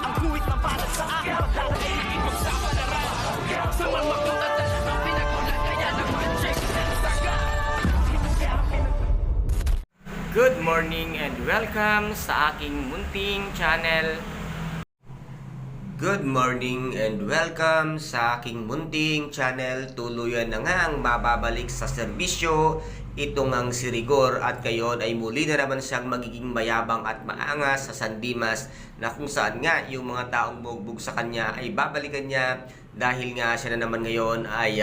Ang guhit na para sa akin Pagdarating ipagsapalaran Sa mga katatan Ang pinagmulan kaya naman check Saga Good morning and welcome sa aking munting channel. Good morning and welcome sa aking munting channel. Tuluyan na nga ang mababalik sa serbisyo itong ang si Rigor at ngayon ay muli na naman siyang magiging mayabang at maangas sa San Dimas na kung saan nga yung mga taong bugbog sa kanya ay babalikan niya dahil nga siya na naman ngayon ay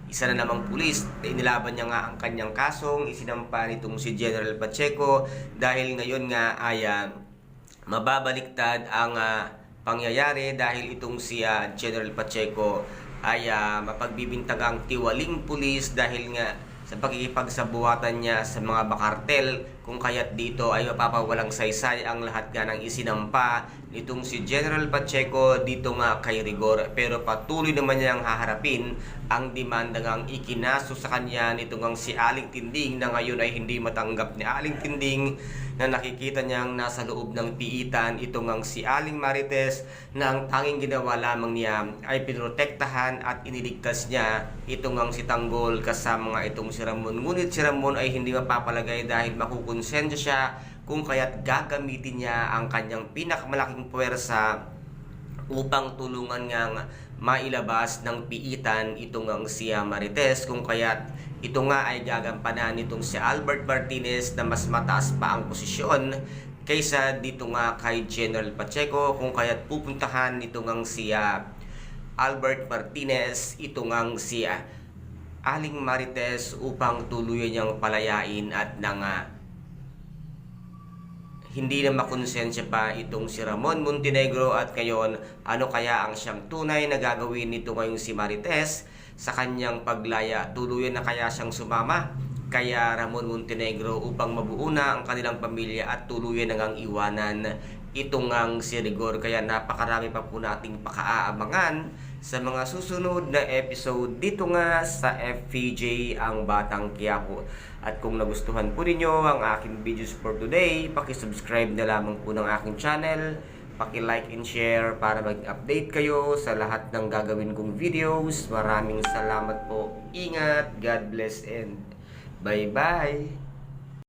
isa na namang pulis. Inilaban niya nga ang kanyang kasong isinampa nitong si General Pacheco dahil ngayon nga ay mababaliktad ang pangyayari dahil itong si General Pacheco ay mapagbibintang ang tiwaling pulis dahil nga sa pagkikipagsabuhatan niya sa mga bakartel kung kaya't dito ay mapapawalang saysay ang lahat nga ng isinampa nitong si General Pacheco dito nga kay Rigor, pero patuloy naman niyang haharapin ang demanda ngang ikinaso sa kanya nitong si Aling Tinding na ngayon ay hindi matanggap ni Aling Tinding na nakikita niyang nasa loob ng piitan itong si Aling Marites na ang tanging ginawa lamang niya ay pinrotektahan at iniligtas niya itong si Tanggol kasama nga itong si Ramon. Ngunit si Ramon ay hindi mapapalagay dahil makukonsensya siya kung kaya't gagamitin niya ang kanyang pinakamalaking puwersa upang tulungan ngang mailabas ng piitan itong si Marites kung kaya't ito nga ay gagampanan nitong si Albert Martinez na mas mataas pa ang posisyon kaysa dito nga kay General Pacheco kung kaya't pupuntahan nitong si Albert Martinez itong si Aling Marites upang tuluyan niyang palayain at hindi na makonsensya pa itong si Ramon Montenegro at ngayon ano kaya ang siyang tunay na gagawin nito ngayong si Marites sa kanyang paglaya. Tuluyan na kaya siyang sumama kaya Ramon Montenegro upang mabuo na ang kanilang pamilya at tuluyan na ngang iwanan itong si Rigor. Kaya napakarami pa po nating pakaabangan sa mga susunod na episode dito nga sa FPJ ang Batang Quiapo. At kung nagustuhan po ninyo ang aking videos for today, paki-subscribe na lamang po ng aking channel, paki-like and share para mag-update kayo sa lahat ng gagawin kong videos. Maraming salamat po. Ingat, God bless and bye-bye.